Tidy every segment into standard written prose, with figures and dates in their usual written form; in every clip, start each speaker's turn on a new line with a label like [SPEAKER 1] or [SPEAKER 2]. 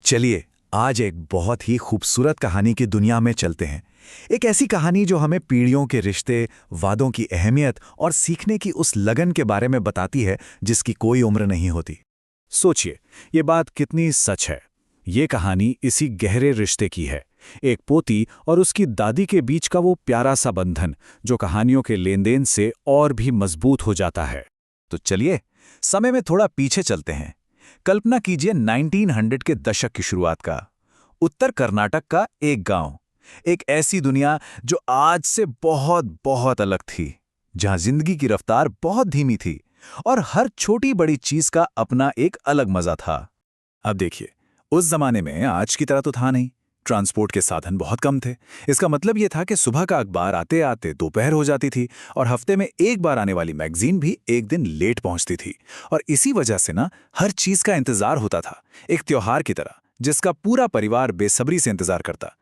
[SPEAKER 1] चलिए आज एक बहुत ही खूबसूरत कहानी की दुनिया में चलते हैं। एक ऐसी कहानी जो हमें पीढ़ियों के रिश्ते, वादों की अहमियत और सीखने की उस लगन के बारे में बताती है जिसकी कोई उम्र नहीं होती। सोचिए, ये बात कितनी सच है। ये कहानी इसी गहरे रिश्ते की है, एक पोती और उसकी दादी के बीच का वो प्यारा सा बंधन जो कहानियों के लेनदेन से और भी मजबूत हो जाता है। तो चलिए समय में थोड़ा पीछे चलते हैं। कल्पना कीजिए 1900 के दशक की शुरुआत का उत्तर कर्नाटक का एक गांव, एक ऐसी दुनिया जो आज से बहुत बहुत अलग थी, जहां जिंदगी की रफ्तार बहुत धीमी थी और हर छोटी बड़ी चीज का अपना एक अलग मजा था। अब देखिए, उस जमाने में आज की तरह तो था नहीं। ट्रांसपोर्ट के साधन बहुत कम थे। इसका मतलब यह था कि सुबह का अखबार आते आते दोपहर हो जाती थी और हफ्ते में एक बार आने वाली मैगजीन भी एक दिन लेट पहुंचती थी। और इसी वजह से ना हर चीज का इंतजार होता था, एक त्योहार की तरह जिसका पूरा परिवार बेसब्री से इंतजार करता।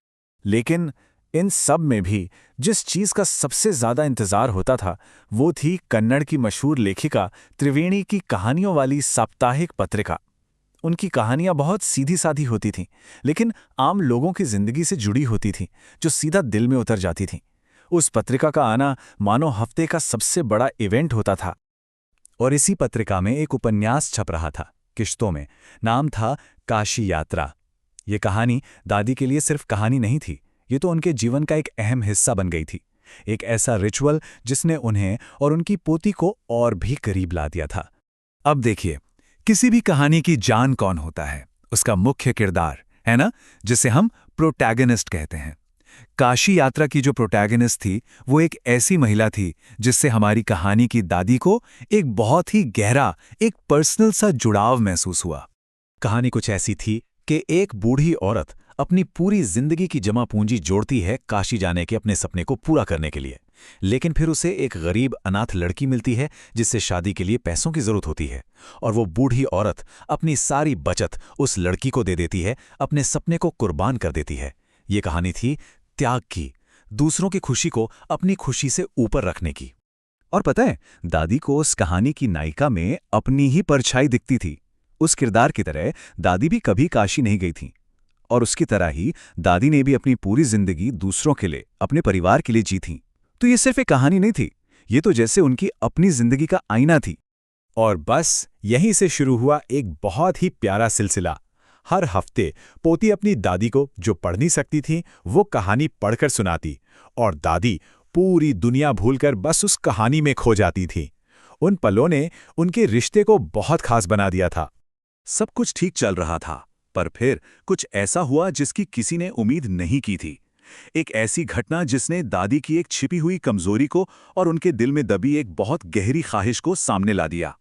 [SPEAKER 1] लेकिन इन सब में भी जिस चीज का सबसे ज्यादा इंतजार होता था वो थी कन्नड़ की मशहूर लेखिका त्रिवेणी की कहानियों वाली साप्ताहिक पत्रिका। उनकी कहानियां बहुत सीधी सादी होती थीं, लेकिन आम लोगों की जिंदगी से जुड़ी होती थीं, जो सीधा दिल में उतर जाती थीं। उस पत्रिका का आना मानो हफ्ते का सबसे बड़ा इवेंट होता था। और इसी पत्रिका में एक उपन्यास छप रहा था, किश्तों में। नाम था काशी यात्रा। ये कहानी दादी के लिए सिर्फ कहानी नहीं थी, ये तो उनके जीवन का एक अहम हिस्सा बन गई थी। एक ऐसा रिचुअल जिसने उन्हें और उनकी पोती को और भी करीब ला दिया था। अब देखिए, किसी भी कहानी की जान कौन होता है? उसका मुख्य किरदार, है ना, जिसे हम प्रोटैगनिस्ट कहते हैं। काशी यात्रा की जो प्रोटैगनिस्ट थी वो एक ऐसी महिला थी जिससे हमारी कहानी की दादी को एक बहुत ही गहरा, एक पर्सनल सा जुड़ाव महसूस हुआ। कहानी कुछ ऐसी थी कि एक बूढ़ी औरत अपनी पूरी जिंदगी की जमा पूंजी जोड़ती है काशी जाने के अपने सपने को पूरा करने के लिए। लेकिन फिर उसे एक गरीब अनाथ लड़की मिलती है जिससे शादी के लिए पैसों की जरूरत होती है, और वो बूढ़ी औरत अपनी सारी बचत उस लड़की को दे देती है, अपने सपने को कुर्बान कर देती है। ये कहानी थी त्याग की, दूसरों की खुशी को अपनी खुशी से ऊपर रखने की। और पता है, दादी को उस कहानी की नायिका में अपनी ही परछाई दिखती थी। उस किरदार की तरह दादी भी कभी काशी नहीं गई थी, और उसकी तरह ही दादी ने भी अपनी पूरी जिंदगी दूसरों के लिए, अपने परिवार के लिए जी थी। तो ये सिर्फ एक कहानी नहीं थी, ये तो जैसे उनकी अपनी जिंदगी का आईना थी। और बस यहीं से शुरू हुआ एक बहुत ही प्यारा सिलसिला। हर हफ्ते पोती अपनी दादी को जो पढ़ नहीं सकती थी वो कहानी पढ़कर सुनाती, और दादी पूरी दुनिया भूलकर बस उस कहानी में खो जाती थी। उन पलों ने उनके रिश्ते को बहुत खास बना दिया था। सब कुछ ठीक चल रहा था, पर फिर कुछ ऐसा हुआ जिसकी किसी ने उम्मीद नहीं की थी। एक ऐसी घटना जिसने दादी की एक छिपी हुई कमजोरी को और उनके दिल में दबी एक बहुत गहरी ख्वाहिश को सामने ला दिया।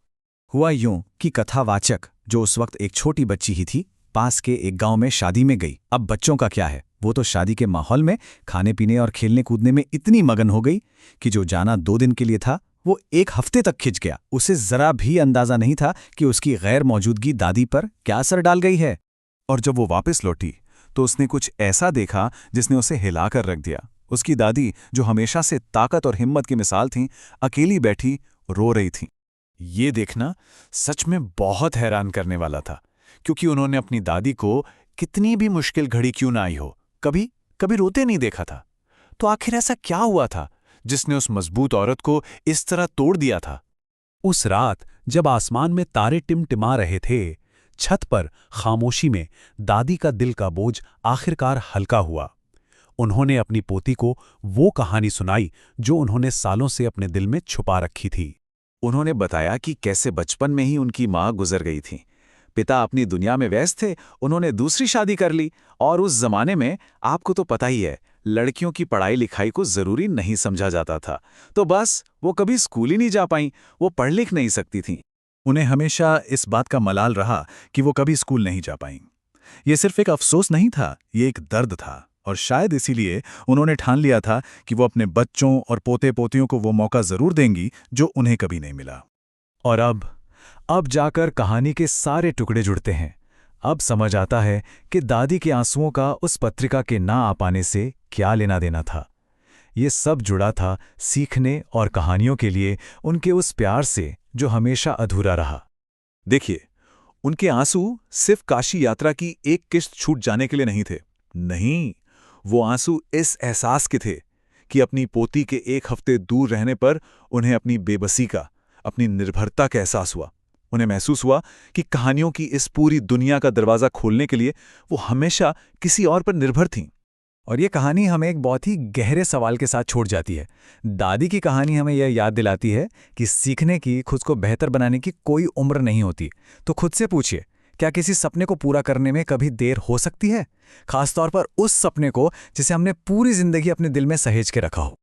[SPEAKER 1] हुआ यूं कि कथावाचक, जो उस वक्त एक छोटी बच्ची ही थी, पास के एक गांव में शादी में गई। अब बच्चों का क्या है, वो तो शादी के माहौल में खाने पीने और खेलने कूदने में इतनी मगन हो गई कि जो जाना 2 दिन के लिए था वो 1 हफ्ते तक खिंच गया। उसे जरा भी अंदाजा नहीं था कि उसकी गैर मौजूदगी दादी पर क्या असर डाल गई है। और जब वो वापस लौटी तो उसने कुछ ऐसा देखा जिसने उसे हिलाकर रख दिया। उसकी दादी, जो हमेशा से ताकत और हिम्मत की मिसाल थीं, अकेली बैठी रो रही थीं। ये देखना सच में बहुत हैरान करने वाला था, क्योंकि उन्होंने अपनी दादी को कितनी भी मुश्किल घड़ी क्यों ना आई हो, कभी कभी रोते नहीं देखा था। तो आखिर ऐसा क्या हुआ था जिसने उस मजबूत औरत को इस तरह तोड़ दिया था? उस रात जब आसमान में तारे टिमटिमा रहे थे, छत पर खामोशी में दादी का दिल का बोझ आखिरकार हल्का हुआ। उन्होंने अपनी पोती को वो कहानी सुनाई जो उन्होंने सालों से अपने दिल में छुपा रखी थी। उन्होंने बताया कि कैसे बचपन में ही उनकी माँ गुजर गई थी। पिता अपनी दुनिया में व्यस्त थे, उन्होंने दूसरी शादी कर ली, और उस जमाने में आपको तो पता ही है, लड़कियों की पढ़ाई लिखाई को जरूरी नहीं समझा जाता था। तो बस वो कभी स्कूल ही नहीं जा पाईं, वो पढ़ लिख नहीं सकती थीं। उन्हें हमेशा इस बात का मलाल रहा कि वो कभी स्कूल नहीं जा पाईं। ये सिर्फ एक अफसोस नहीं था, ये एक दर्द था, और शायद इसीलिए उन्होंने ठान लिया था कि वो अपने बच्चों और पोते पोतियों को वो मौका जरूर देंगी जो उन्हें कभी नहीं मिला। और अब जाकर कहानी के सारे टुकड़े जुड़ते हैं। अब समझ आता है कि दादी के आंसुओं का उस पत्रिका के ना आ पाने से क्या लेना देना था। ये सब जुड़ा था सीखने और कहानियों के लिए उनके उस प्यार से जो हमेशा अधूरा रहा। देखिए,
[SPEAKER 2] उनके आंसू सिर्फ काशी यात्रा की एक किश्त छूट जाने के लिए नहीं थे। नहीं, वो आंसू इस एहसास के थे कि अपनी पोती के एक हफ्ते दूर रहने पर उन्हें अपनी बेबसी का, अपनी निर्भरता का एहसास हुआ। उन्हें महसूस हुआ कि कहानियों की इस पूरी दुनिया का दरवाज़ा खोलने के लिए वो हमेशा किसी और पर निर्भर थीं।
[SPEAKER 1] और ये कहानी हमें एक बहुत ही गहरे सवाल के साथ छोड़ जाती है। दादी की कहानी हमें यह याद दिलाती है कि सीखने की, खुद को बेहतर बनाने की कोई उम्र नहीं होती। तो खुद से पूछिए, क्या किसी सपने को पूरा करने में कभी देर हो सकती है? खासतौर पर उस सपने को जिसे हमने पूरी जिंदगी अपने दिल में सहेज के रखा हो।